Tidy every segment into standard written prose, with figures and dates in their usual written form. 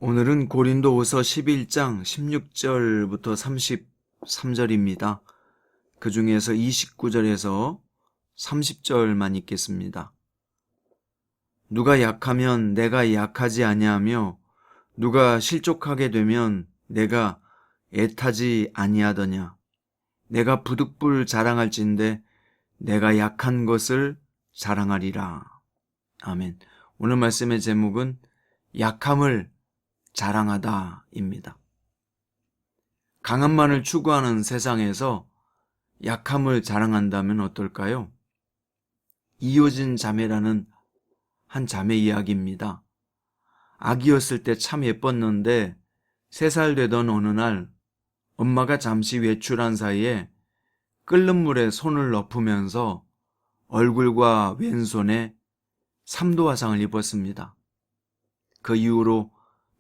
오늘은 고린도후서 11장 16절부터 33절입니다. 그 중에서 29절에서 30절만 읽겠습니다. 누가 약하면 내가 약하지 아니하며 누가 실족하게 되면 내가 애타지 아니하더냐. 내가 부득불 자랑할진대 내가 약한 것을 자랑하리라. 아멘. 오늘 말씀의 제목은 약함을 자랑하다입니다. 강함만을 추구하는 세상에서 약함을 자랑한다면 어떨까요? 이효진 자매라는 한 자매 이야기입니다. 아기였을 때 참 예뻤는데 3살 되던 어느 날 엄마가 잠시 외출한 사이에 끓는 물에 손을 엎으면서 얼굴과 왼손에 3도 화상을 입었습니다. 그 이후로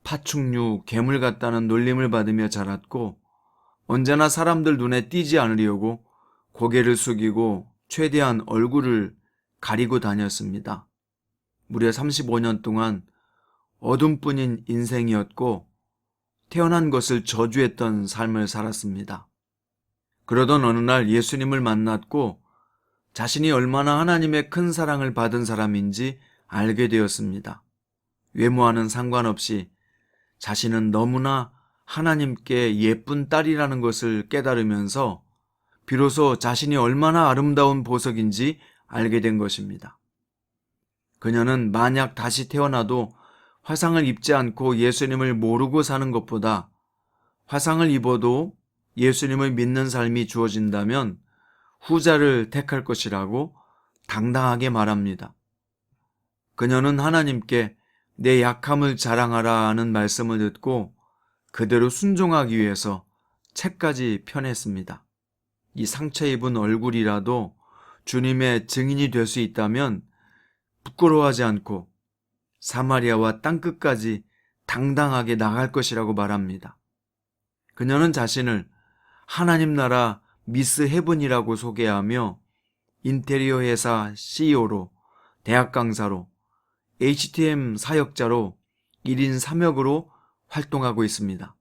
파충류, 괴물 같다는 놀림을 받으며 자랐고 언제나 사람들 눈에 띄지 않으려고 고개를 숙이고 최대한 얼굴을 가리고 다녔습니다. 무려 35년 동안 어둠뿐인 인생이었고 태어난 것을 저주했던 삶을 살았습니다. 그러던 어느 날 예수님을 만났고 자신이 얼마나 하나님의 큰 사랑을 받은 사람인지 알게 되었습니다. 외모와는 상관없이 자신은 너무나 하나님께 예쁜 딸이라는 것을 깨달으면서 비로소 자신이 얼마나 아름다운 보석인지 알게 된 것입니다. 그녀는 만약 다시 태어나도 화상을 입지 않고 예수님을 모르고 사는 것보다 화상을 입어도 예수님을 믿는 삶이 주어진다면 후자를 택할 것이라고 당당하게 말합니다. 그녀는 하나님께 내 약함을 자랑하라는 말씀을 듣고 그대로 순종하기 위해서 책까지 펴냈습니다. 이 상처 입은 얼굴이라도 주님의 증인이 될 수 있다면 부끄러워하지 않고 사마리아와 땅끝까지 당당하게 나갈 것이라고 말합니다. 그녀는 자신을 하나님 나라 미스 헤븐이라고 소개하며 인테리어 회사 CEO로, 대학 강사로, HTM 사역자로 1인 3역으로 활동하고 있습니다.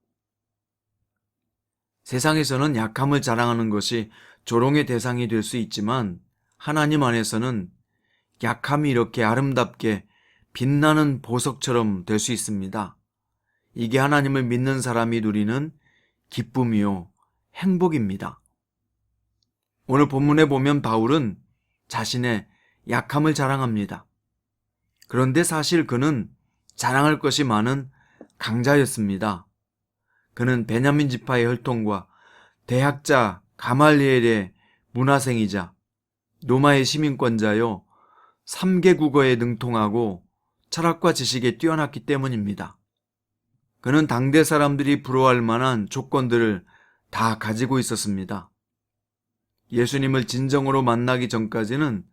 세상에서는 약함을 자랑하는 것이 조롱의 대상이 될 수 있지만 하나님 안에서는 약함이 이렇게 아름답게 빛나는 보석처럼 될 수 있습니다. 이게 하나님을 믿는 사람이 누리는 기쁨이요, 행복입니다. 오늘 본문에 보면 바울은 자신의 약함을 자랑합니다. 그런데 사실 그는 자랑할 것이 많은 강자였습니다. 그는 베냐민 지파의 혈통과 대학자 가말리엘의 문화생이자 로마의 시민권자요 3개 국어에 능통하고 철학과 지식에 뛰어났기 때문입니다. 그는 당대 사람들이 부러워할 만한 조건들을 다 가지고 있었습니다. 예수님을 진정으로 만나기 전까지는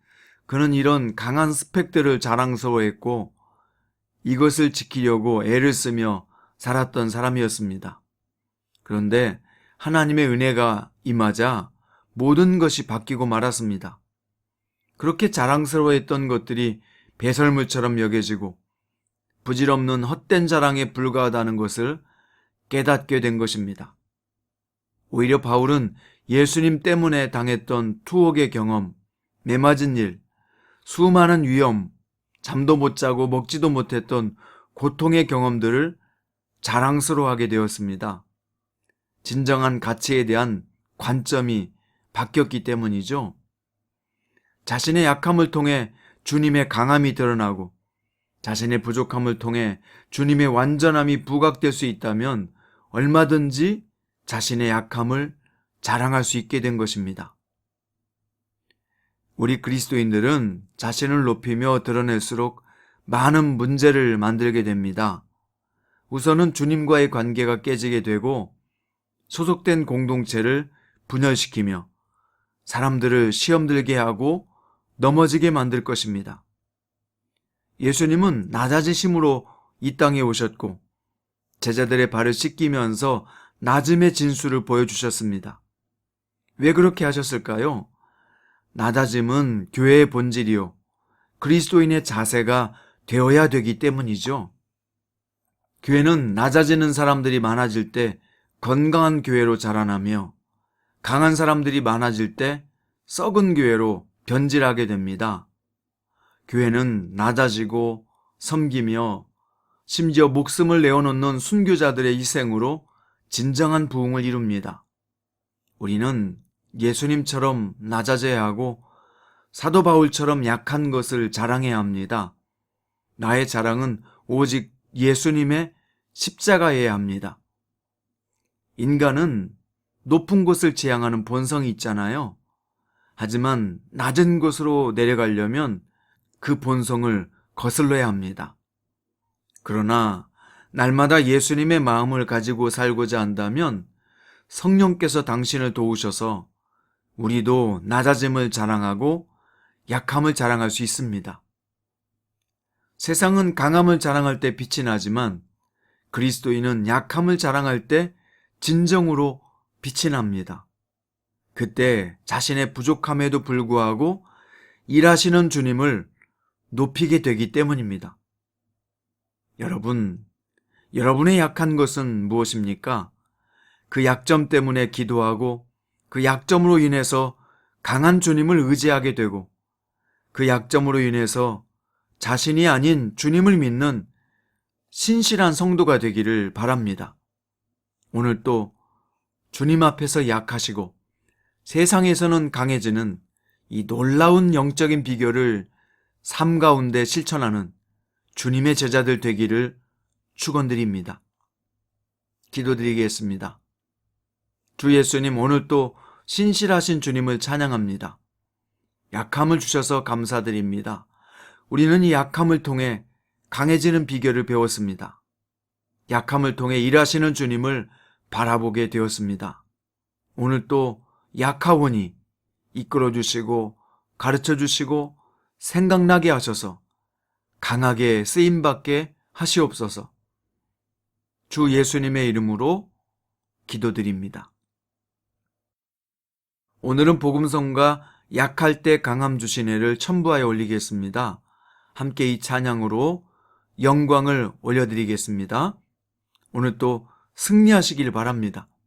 그는 이런 강한 스펙들을 자랑스러워했고 이것을 지키려고 애를 쓰며 살았던 사람이었습니다. 그런데 하나님의 은혜가 임하자 모든 것이 바뀌고 말았습니다. 그렇게 자랑스러워했던 것들이 배설물처럼 여겨지고 부질없는 헛된 자랑에 불과하다는 것을 깨닫게 된 것입니다. 오히려 바울은 예수님 때문에 당했던 투옥의 경험, 매맞은 일, 수많은 위험, 잠도 못 자고 먹지도 못했던 고통의 경험들을 자랑스러워하게 되었습니다. 진정한 가치에 대한 관점이 바뀌었기 때문이죠. 자신의 약함을 통해 주님의 강함이 드러나고 자신의 부족함을 통해 주님의 완전함이 부각될 수 있다면 얼마든지 자신의 약함을 자랑할 수 있게 된 것입니다. 우리 그리스도인들은 자신을 높이며 드러낼수록 많은 문제를 만들게 됩니다. 우선은 주님과의 관계가 깨지게 되고 소속된 공동체를 분열시키며 사람들을 시험 들게 하고 넘어지게 만들 것입니다. 예수님은 낮아지심으로 이 땅에 오셨고 제자들의 발을 씻기면서 낮음의 진수를 보여주셨습니다. 왜 그렇게 하셨을까요? 낮아짐은 교회의 본질이요, 그리스도인의 자세가 되어야 되기 때문이죠. 교회는 낮아지는 사람들이 많아질 때 건강한 교회로 자라나며 강한 사람들이 많아질 때 썩은 교회로 변질하게 됩니다. 교회는 낮아지고 섬기며 심지어 목숨을 내어놓는 순교자들의 희생으로 진정한 부흥을 이룹니다. 우리는 예수님처럼 낮아져야 하고 사도 바울처럼 약한 것을 자랑해야 합니다. 나의 자랑은 오직 예수님의 십자가여야 합니다. 인간은 높은 곳을 지향하는 본성이 있잖아요. 하지만 낮은 곳으로 내려가려면 그 본성을 거슬러야 합니다. 그러나 날마다 예수님의 마음을 가지고 살고자 한다면 성령께서 당신을 도우셔서 우리도 낮아짐을 자랑하고 약함을 자랑할 수 있습니다. 세상은 강함을 자랑할 때 빛이 나지만 그리스도인은 약함을 자랑할 때 진정으로 빛이 납니다. 그때 자신의 부족함에도 불구하고 일하시는 주님을 높이게 되기 때문입니다. 여러분, 여러분의 약한 것은 무엇입니까? 그 약점 때문에 기도하고 그 약점으로 인해서 강한 주님을 의지하게 되고 그 약점으로 인해서 자신이 아닌 주님을 믿는 신실한 성도가 되기를 바랍니다. 오늘 또 주님 앞에서 약하시고 세상에서는 강해지는 이 놀라운 영적인 비결을 삶 가운데 실천하는 주님의 제자들 되기를 축원드립니다. 기도드리겠습니다. 주 예수님, 오늘 또 신실하신 주님을 찬양합니다. 약함을 주셔서 감사드립니다. 우리는 이 약함을 통해 강해지는 비결을 배웠습니다. 약함을 통해 일하시는 주님을 바라보게 되었습니다. 오늘 또 약하오니 이끌어 주시고 가르쳐 주시고 생각나게 하셔서 강하게 쓰임받게 하시옵소서. 주 예수님의 이름으로 기도드립니다. 오늘은 복음성가 약할 때 강함 주시네를 첨부하여 올리겠습니다. 함께 이 찬양으로 영광을 올려드리겠습니다. 오늘 또 승리하시길 바랍니다.